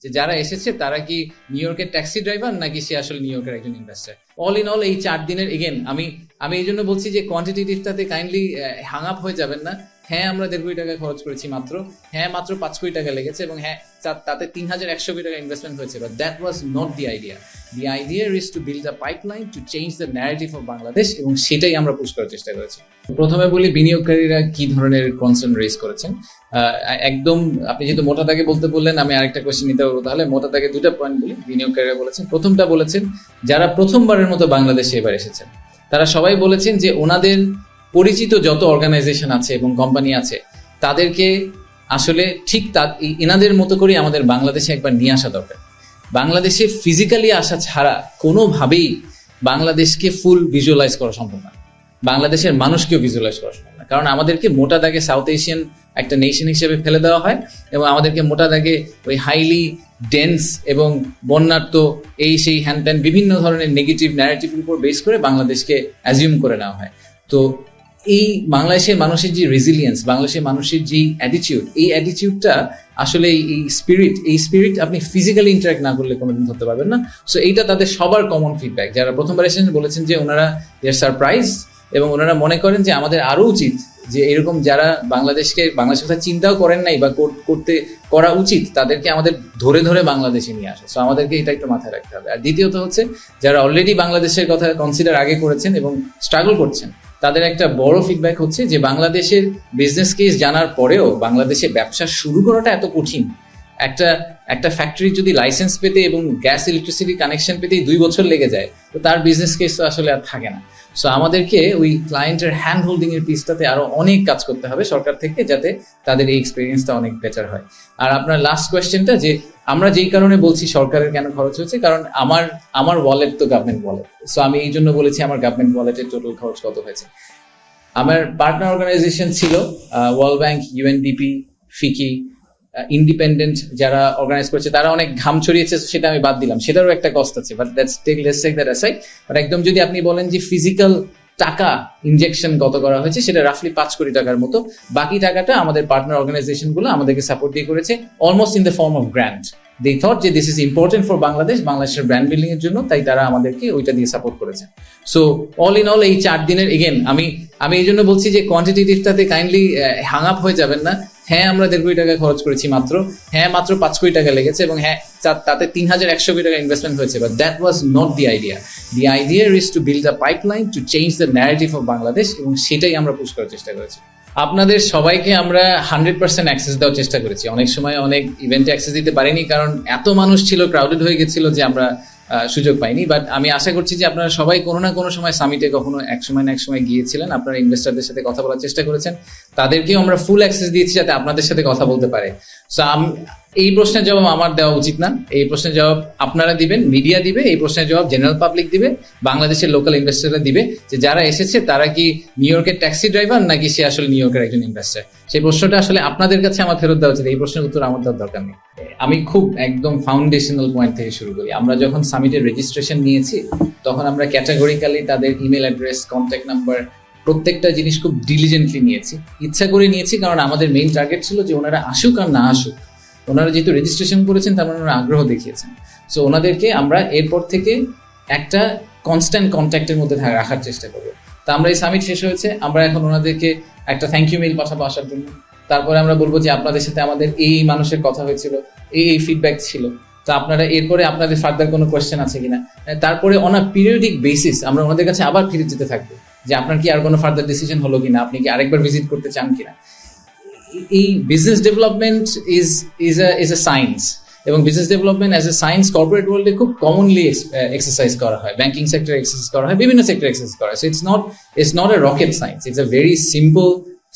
যে যারা এসেছে তারা কি নিউ ইয়র্কের ট্যাক্সি ড্রাইভার নাকি সে আসলে নিউ ইয়র্কের একজন ইনভেস্টার। অল ইন অল এই 4 দিনের এগেন আমি এই জন্য বলছি যে কোয়ান্টিটেটিভটাতে কাইন্ডলি হ্যাং আপ হয়ে যাবেন না। হ্যাঁ, আমরা 1.5 কোটি টাকা খরচ করেছি মাত্র, হ্যাঁ মাত্র 5 কোটি টাকা লেগেছে এবং হ্যাঁ তাতে 3100 কোটি টাকা ইনভেস্টমেন্ট হয়েছে, but that was not the idea. The idea is to build a pipeline to change the narrative of Bangladesh, এবং সেটাই আমরা পুশ করার চেষ্টা করেছি। প্রথমে বলি বিনিয়োগকারীরা কি ধরনের কনসার্ন রেজ করেছেন। একদম আপনি যেহেতু মোটা দাগে বলতে বললেন, আমি আরেকটা কোয়েশ্চেন নিতে পারবো, তাহলে মোটা দাগে 2টা পয়েন্ট বলি। বিনিয়োগকারীরা বলেছেন, প্রথমটা বলেছেন যারা প্রথমবারের মতো বাংলাদেশে এবার এসেছেন তারা সবাই বলেছেন যে ওনাদের পরিচিত যত অর্গানাইজেশন আছে এবং কোম্পানি আছে তাদেরকে আসলে ঠিক এনাদের মতো করে আমাদের বাংলাদেশে একবার নিয়ে আসা দরকার। বাংলাদেশে ফিজিক্যালি আসা ছাড়া কোনোভাবেই বাংলাদেশকে ফুল ভিজুয়ালাইজ করা সম্ভব না, বাংলাদেশের মানুষকেও ভিজুয়ালাইজ করা সম্ভব না। কারণ আমাদেরকে মোটা দাগে সাউথ এশিয়ান একটা নেশন হিসেবে ফেলে দেওয়া হয় এবং আমাদেরকে মোটা দাগে ওই হাইলি ডেন্স এবং বন্যার্থ এই সেই হ্যান ত্যান বিভিন্ন ধরনের নেগেটিভ ন্যারেটিভের উপর বেস করে বাংলাদেশকে অ্যাজিউম করে নেওয়া হয়। তো এই বাংলাদেশের মানুষের যে রেজিলিয়েন্স, বাংলাদেশের মানুষের যে অ্যাটিটিউড, এই অ্যাটিটিউডটা আসলে এই স্পিরিট আপনি ফিজিক্যালি ইন্টারাক্ট না করলে কোনোদিন ধরতে পারবেন না। সো এইটা তাদের সবার কমন ফিডব্যাক। যারা প্রথমবার এসেছেন বলেছেন যে ওনারা দেয়ার সারপ্রাইজ এবং ওনারা মনে করেন যে আমাদের আরো উচিত যে এরকম যারা বাংলাদেশের কথা চিন্তাও করেন নাই বা করা উচিত তাদেরকে আমাদের ধরে ধরে বাংলাদেশে নিয়ে আসে। সো আমাদেরকে এটা একটু মাথায় রাখতে হবে। আর দ্বিতীয়ত হচ্ছে যারা অলরেডি বাংলাদেশের কথা কনসিডার আগে করেছেন এবং স্ট্রাগল করছেন তাদের একটা বড় ফিডব্যাক হচ্ছে যে বাংলাদেশের বিজনেস কেস জানার পরেও বাংলাদেশে ব্যবসা শুরু করাটা এত কঠিন। একটা ফ্যাক্টরি যদি লাইসেন্স পেতে এবং গ্যাস ইলেকট্রিসিটি কানেকশন পেতেই 2 বছর লেগে যায়, তো তার বিজনেস কেস তো আসলে আর থাকে না। সো আমাদেরকে ওই ক্লায়েন্টের হ্যান্ড হোল্ডিং এর পিসটাতে আরো অনেক কাজ করতে হবে সরকার থেকে, যাতে তাদের এই এক্সপিরিয়েন্সটা অনেক বেটার হয়। আর আপনার লাস্ট কোয়েশ্চেনটা, যে আমরা যেই কারণে বলছি সরকারের কেন খরচ হয়েছে, কারণ আমার ওয়ালেট তো গভর্নমেন্ট ওয়ালেট। সো আমি এই জন্য বলেছি আমার গভর্নমেন্ট ওয়ালেটের টোটাল খরচ কত হয়েছে। আমার পার্টনার অর্গানাইজেশন ছিল ওয়ার্ল্ড ব্যাংক, ইউএনডিপি, ফিকি, ইন্ডিপেন্ডেন্ট যারা অর্গানাইজ করেছে তারা অনেক ঘাম ছড়িয়েছে, সেটা আমি বাদ দিলাম, সেটারও একটা কস্ট আছে, but let's take that aside. But একদম যদি আপনি বলেন যে ফিজিক্যাল টাকা ইনজেকশন কত করা হয়েছে, সেটা রাফলি 5 কোটি টাকার মতো। বাকি টাকাটা আমাদের পার্টনার অর্গানাইজেশন গুলো আমাদেরকে সাপোর্ট দিয়ে করেছে, almost in the form of grant. They thought যে দিস ইজ ইম্পর্টেন্ট ফর বাংলাদেশের ব্র্যান্ড বিল্ডিং এর জন্য, তাই তারা আমাদেরকে ওইটা দিয়ে সাপোর্ট করেছে। সো অল ইন অল এই 4 দিনের এগেন আমি এই জন্য বলছি যে কোয়ান্টিটেটিভটাতে কাইন্ডলি হ্যাং আপ হয়ে যাবেন না। হ্যাঁ, আমরা 1.5 কোটি টাকা খরচ করেছি মাত্র, হ্যাঁ মাত্র 5 কোটি টাকা লেগেছে এবং হ্যাঁ তাতে 3100 কোটি টাকা ইনভেস্টমেন্ট হয়েছে, but that was not the idea. The idea is to build a pipeline to change the narrative of Bangladesh, এবং সেটাই আমরা পুশ করার চেষ্টা করেছি। আপনাদের সবাইকে আমরা 100% অ্যাক্সেস দেওয়ার চেষ্টা করেছি। অনেক সময় অনেক ইভেন্টে অ্যাক্সেস দিতে পারিনি, কারণ এত মানুষ ছিল, ক্রাউডেড হয়ে গেছিল যে আমরা সুযোগ পাইনি। বাট আমি আশা করছি যে আপনারা সবাই কোনো না কোনো সময় সামিটে কখনো এক সময় গিয়েছিলেন, আপনারা ইনভেস্টরদের সাথে কথা বলার চেষ্টা করেছেন, তাদেরকেও আমরা ফুল অ্যাক্সেস দিয়েছি যাতে আপনাদের সাথে কথা বলতে পারে। সো এই প্রশ্নের জবাব আমার দেওয়া উচিত না, এই প্রশ্নের জবাব আপনারা দিবেন, মিডিয়া দিবে, এই প্রশ্নের জবাব জেনারেল পাবলিক দিবে, বাংলাদেশের লোকাল ইনভেস্টররা দিবে, যে যারা এসেছে তারা কি নিউ ইয়র্কের ট্যাক্সি ড্রাইভার নাকি সে আসলে নিউ ইয়র্কের একজন ইনভেস্টর। সেই প্রশ্নটা আসলে আপনাদের কাছে আমার ফেরত দেওয়া উচিত, এই প্রশ্নের উত্তর আমার দেওয়ার দরকার নেই। আমি খুব একদম ফাউন্ডেশনাল পয়েন্ট থেকে শুরু করি। আমরা যখন সামিটের রেজিস্ট্রেশন নিয়েছি তখন আমরা ক্যাটাগরিক্যালি তাদের ইমেল অ্যাড্রেস, কন্ট্যাক্ট নাম্বার, প্রত্যেকটা জিনিস খুব ডিলিজেন্টলি নিয়েছি, ইচ্ছা করে নিয়েছি, কারণ আমাদের মেইন টার্গেট ছিল যে ওনারা আসুক আর না আসুক, ওনারা যেহেতু রেজিস্ট্রেশন করেছেন তার মানে ওনারা আগ্রহ দেখিয়েছেন। সো ওনাদেরকে আমরা এরপর থেকে একটা কনস্ট্যান্ট কন্ট্যাক্টের মধ্যে রাখার চেষ্টা করবো। তা আমরা এই সামিট শেষ হয়েছে, আমরা এখন ওনাদেরকে একটা থ্যাংক ইউ মেইল পাঠাবো আসার জন্য। তারপরে আমরা বলবো যে আপনাদের সাথে আমাদের এই মানুষের কথা হয়েছিল, এই ফিডব্যাক ছিল, তো আপনারা এরপরে আপনাদের ফার্দার কোনো কোয়েশ্চেন আছে কিনা। তারপরে অন আ পিরিয়ডিক বেসিস আমরা ওনাদের কাছে আবার ফিরে যেতে থাকবো যে আপনার কি আর কোনো ফার্দার ডিসিশন হলো কিনা, আপনি কি আরেকবার ভিজিট করতে চান কিনা। এই business development is a science, এবং business development as a science corporate ওয়ার্ল্ডে খুব কমনলি এক্সারসাইজ করা হয়, ব্যাংকিং সেক্টরে এক্সারসাইজ করা হয়, বিভিন্ন সেক্টরে এক্সারসাইজ করা হয়। So it's not a rocket science, it's a very simple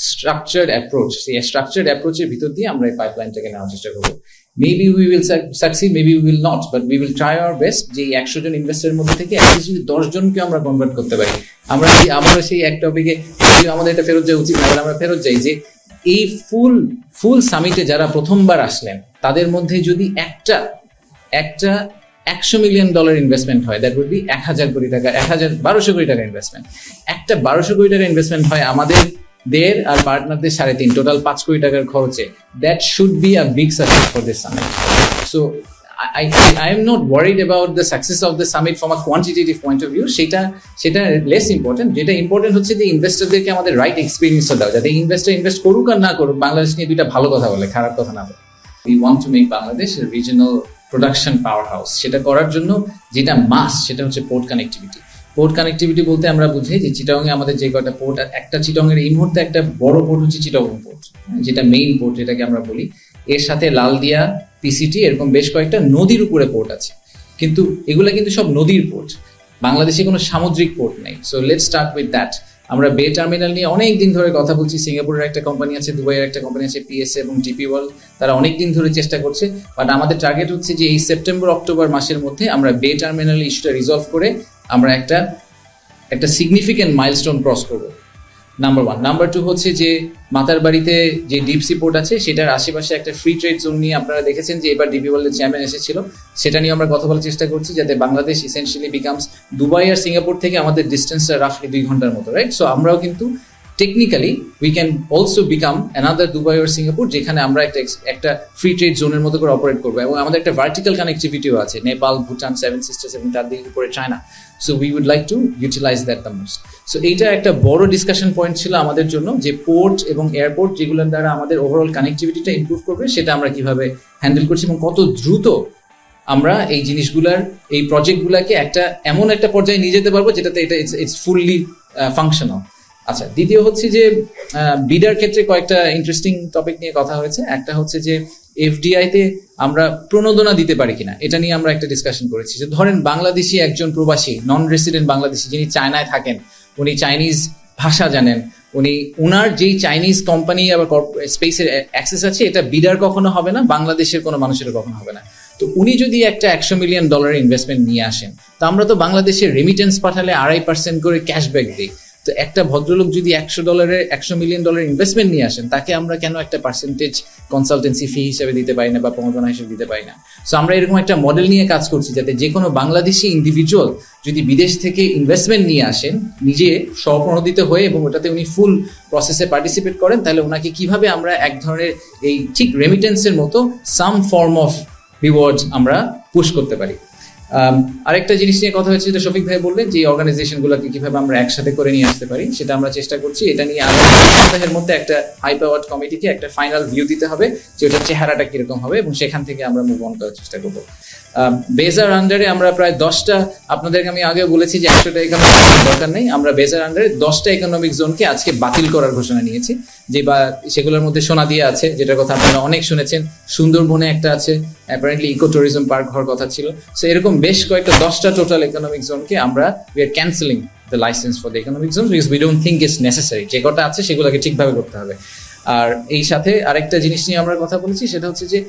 structured approach. সেই স্ট্রাকচার্ড অ্যাপ্রোচের ভিতর দিয়ে আমরা এই পাইপলাইনটাকে নেওয়ার চেষ্টা করবো। Maybe we will succeed, maybe we will not, but we will try our best যে 100 জন ইনভেস্টরের মধ্যে থেকে যদি 10 জনকে আমরা কনভার্ট করতে পারি। আমরা সেই এক টপিকে আমাদের এটা ফেরত যাওয়া উচিত না, আমরা ফেরত যাই যে এই ফুল সামিটে যারা প্রথমবার আসলেন তাদের মধ্যে যদি একটা $100 মিলিয়ন ইনভেস্টমেন্ট হয়, দ্যাট উইল বি 1000 কোটি টাকা, 1200 কোটি টাকা ইনভেস্টমেন্ট। একটা 1200 কোটি টাকা ইনভেস্টমেন্ট হয় আমাদের আর পার্টনারদের 3.5, টোটাল 5 কোটি টাকার খরচে। That should be a big success for this summit. So I am not worried about the success of the summit from a quantitative point of view. সেটা less important. যেটা important হচ্ছে যে ইনভেস্টরদেরকে আমাদের রাইট এক্সপিরিয়েন্স দেওয়া, যাতে investor invest করুক আর না করুক, বাংলাদেশ নিয়ে দুইটা ভালো কথা বলে, খারাপ কথা না বলে। We want to make Bangladesh a regional production powerhouse. সেটা করার জন্য যেটা মাস্ট সেটা হচ্ছে পোর্ট কানেক্টিভিটি। পোর্ট কানেক্টিভিটি বলতে আমরা বুঝি যে চিটাগংয়ে আমাদের যে কয়টা পোর্ট, একটা চিটাগংয়ের এই মুহূর্তে একটা বড় পোর্ট হচ্ছে চিটাগং পোর্ট, যেটা মেইন পোর্ট যেটাকে আমরা বলি। এর সাথে লালদিয়া, পিসিটি, এরকম বেশ কয়েকটা নদীর উপরে পোর্ট আছে, কিন্তু এগুলা কিন্তু সব নদীর পোর্ট। বাংলাদেশে কোনো সামুদ্রিক পোর্ট নেই। So let's start with that. আমরা বে টার্মিনাল নিয়ে অনেক দিন ধরে কথা বলছি। সিঙ্গাপুরের একটা কোম্পানি আছে, দুবাইয়ের একটা কোম্পানি আছে, পিএসএ এবং টিপি ওয়ার্ল্ড, তারা অনেক দিন ধরে চেষ্টা করছে। বাট আমাদের টার্গেট হচ্ছে যে এই সেপ্টেম্বর অক্টোবর মাসের মধ্যে আমরা বে টার্মিনাল ইস্যুটা রিজলভ করে আমরা একটা সিগনিফিক্যান্ট মাইলস্টোন ক্রস করবো, নাম্বার 1। নাম্বার 2 হচ্ছে যে মাতারবাড়িতে যে ডিপ সি পোর্ট আছে সেটার আশেপাশে একটা ফ্রি ট্রেড জোন নিয়ে আপনারা দেখেছেন যে এবার ডিপি ওয়ার্ল্ডের চেয়ারম্যান এসেছিল, সেটা নিয়ে আমরা কথা বলার চেষ্টা করছি, যাতে বাংলাদেশ ইসেনশিয়ালি বিকামস দুবাই আর সিঙ্গাপুর থেকে আমাদের ডিস্টেন্সটা রাফলি 2 ঘন্টার মতো, রাইট? সো আমরাও কিন্তু technically we can also become another Dubai আর সিঙ্গাপুর, যেখানে আমরা একটা ফ্রি ট্রেড জোনের মতো করে অপারেট করবো। এবং আমাদের একটা ভার্টিক্যাল কানেক্টিভিটিও আছে, নেপাল, ভুটান, 7 সিস্টার্স এবং তার দিকে উপরে China. So we would like to utilize that the most. So এইটা একটা বড় ডিসকাশন পয়েন্ট ছিল আমাদের জন্য, যে পোর্ট এবং এয়ারপোর্ট যেগুলোর দ্বারা আমাদের ওভারঅল কানেক্টিভিটিটা ইমপ্রুভ করবে, সেটা আমরা কিভাবে হ্যান্ডেল করছি এবং কত দ্রুত আমরা এই জিনিসগুলার, এই প্রজেক্টগুলোকে এমন একটা পর্যায়ে নিয়ে যেতে পারবো যেটাতে এটা ইটস ফুললি ফাংশনাল। আচ্ছা, দ্বিতীয় হচ্ছে যে বিডার ক্ষেত্রে কয়েকটা ইন্টারেস্টিং টপিক নিয়ে কথা হয়েছে। একটা হচ্ছে যে এফডিআই তে আমরা প্রণোদনা দিতে পারি কিনা, এটা নিয়ে আমরা একটা ডিসকাশন করেছি। যে ধরেন বাংলাদেশি একজন প্রবাসী, নন রেসিডেন্ট বাংলাদেশি, যিনি চায়নায় থাকেন, উনি চাইনিজ ভাষা জানেন, উনার যেই চাইনিজ কোম্পানি আবার স্পেসের অ্যাক্সেস আছে, এটা বিডার কখনো হবে না, বাংলাদেশের কোনো মানুষের কখনো হবে না। তো উনি যদি একটা $100 মিলিয়ন ইনভেস্টমেন্ট নিয়ে আসেন, তো আমরা তো বাংলাদেশের রেমিটেন্স পাঠালে 2.5% করে ক্যাশব্যাক দিই। তো একটা ভদ্রলোক যদি $100 মিলিয়ন ইনভেস্টমেন্ট নিয়ে আসেন, তাকে আমরা কেন একটা পার্সেন্টেজ কনসালটেন্সি ফি হিসেবে দিতে পারি না বা প্রণোদনা হিসেবে দিতে পারি না? সো আমরা এরকম একটা মডেল নিয়ে কাজ করছি, যাতে যে কোনো বাংলাদেশি ইন্ডিভিজুয়াল যদি বিদেশ থেকে ইনভেস্টমেন্ট নিয়ে আসেন, নিজে স্বপ্রণোদিত হয়ে এবং ওটাতে উনি ফুল প্রসেসে পার্টিসিপেট করেন, তাহলে ওনাকে কিভাবে আমরা এক ধরনের এই ঠিক রেমিটেন্সের মতো সাম ফর্ম অফ রিওয়ার্ড আমরা পুশ করতে পারি। আরেকটা জিনিস নিয়ে কথা হয়েছে, যেটা শফিক ভাই বললেন, যে অর্গানাইজেশনগুলোকে কিভাবে আমরা একসাথে করে নিয়ে আসতে পারি, সেটা আমরা চেষ্টা করছি। এটা নিয়ে আগামী সপ্তাহের মধ্যে একটা হাই পাওয়ার্ড কমিটিকে একটা ফাইনাল ভিউ দিতে হবে, যে ওটার চেহারাটা কিরকম হবে, এবং সেখান থেকে আমরা মুভ অন করার চেষ্টা করবো। বেজার আন্ডারে আমরা প্রায় 10টা, আপনাদেরকে আমি আগেও বলেছি যে 100টা ইকোনমিক জোন দরকার নেই, আমরা বেজার আন্ডারে 10টা ইকোনমিক জোনকে আজকে বাতিল করার ঘোষণা নিয়েছি। যে বা সেগুলোর মধ্যে সোনাদিয়া আছে, যেটার কথা আপনারা অনেক শুনেছেন, সুন্দরবনে একটা আছে, অ্যাপারেন্টলি ইকো ট্যুরিজম পার্ক হওয়ার কথা ছিল। সো এরকম বেশ কয়েকটা 10টা টোটাল ইকোনমিক জোনকে আমরা we are cancelling the licence for the economic zone, because we don't think it's necessary. যে কটা আছে সেগুলোকে ঠিকভাবে করতে হবে। আর এই সাথে আরেকটা জিনিস নিয়ে আমরা কথা বলেছি, সেটা হচ্ছে যে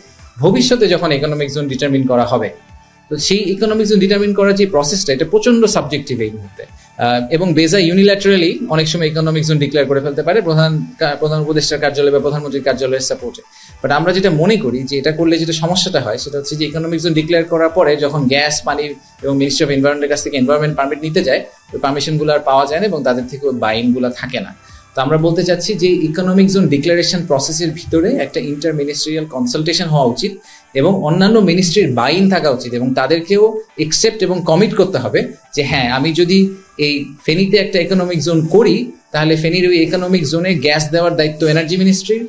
ভবিষ্যতে যখন ইকোনমিক জোন ডিটারমিন করা হবে, তো সেই ইকোনমিক জোন ডিটারমিন করার যে প্রসেসটা, এটা প্রচন্ড সাবজেক্টিভ এই মুহূর্তে। এবং বেজা ইউনিল্যাটারালি অনেক সময় ইকোনমিক জোন ডিক্লেয়ার করে ফেলতে পারে প্রধান উপদেষ্টার কার্যালয় বা প্রধানমন্ত্রীর কার্যালয়ের সাপোর্টে। বাট আমরা যেটা মনে করি যে এটা করলে যেটা সমস্যাটা হয়, সেটা হচ্ছে যে ইকোনমিক জোন ডিক্লেয়ার করার পরে যখন গ্যাস, পানি এবং মিনিস্ট্রি অফ এনভায়রনমেন্টের কাছ থেকে এনভায়রনমেন্ট পারমিট নিতে যায়, ওই পারমিশনগুলো আর পাওয়া যায় না এবং তাদের থেকে ওই বাইনগুলো থাকে না। তো আমরা বলতে চাচ্ছি যে ইকোনমিক জোন ডিক্লারেশন প্রসেসের ভিতরে একটা ইন্টার মিনিস্ট্রিয়াল কনসালটেশন হওয়া উচিত এবং অন্যান্য মিনিস্ট্রির বাইন থাকা উচিত, এবং তাদেরকেও একসেপ্ট এবং কমিট করতে হবে যে হ্যাঁ, আমি যদি এই ফেনীতে একটা ইকোনমিক জোন করি, তাহলে ফেনীর ওই ইকোনমিক জোনে গ্যাস দেওয়ার দায়িত্ব এনার্জি মিনিস্ট্রির,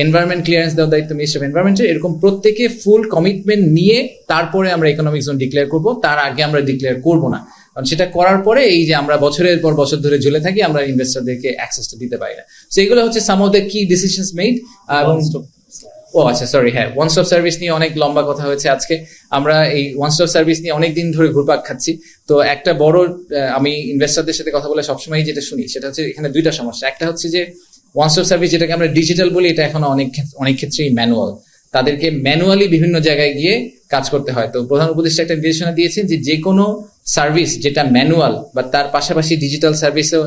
এনভায়রনমেন্ট ক্লিয়ারেন্স দেওয়ার দায়িত্ব মিনিস্ট্রি অফ এনভায়রনমেন্টের। এরকম প্রত্যেকে ফুল কমিটমেন্ট নিয়ে তারপরে আমরা ইকোনমিক জোন ডিক্লেয়ার করব, তার আগে আমরা ডিক্লেয়ার করব না। কারণ সেটা করার পরে এই যে আমরা বছরের পর বছর ধরে ঝুলে থাকি, আমরা ইনভেস্টরদেরকে অ্যাক্সেসটা দিতে পারি না। সো এগুলো হচ্ছে সাম অফ দ্য কি ডিসিশনস মেড। এবং আচ্ছা, সরি, হ্যাঁ, ওয়ান স্টপ সার্ভিস নিয়ে অনেক লম্বা কথা হয়েছে আজকে। আমরা এই ওয়ান স্টপ সার্ভিস নিয়ে অনেকদিন ধরে ঘুরপাক খাচ্ছি। তো একটা বড়, আমি ইনভেস্টরদের সাথে কথা বলে সবসময় যেটা শুনি, সেটা হচ্ছে এখানে দুইটা সমস্যা। একটা হচ্ছে যে ওয়ান স্টপ সার্ভিস, যেটাকে আমরা ডিজিটাল বলি, এটা এখন অনেক ক্ষেত্রেই ম্যানুয়াল। তাদেরকে ম্যানুয়ালি বিভিন্ন জায়গায় গিয়ে কাজ করতে হয়। তো প্রধান উপদেষ্টা একটা নির্দেশনা দিয়েছেন যে কোনো সার্ভিস যেটা ম্যানুয়াল বা তার পাশাপাশি ডিজিটাল সার্ভিসও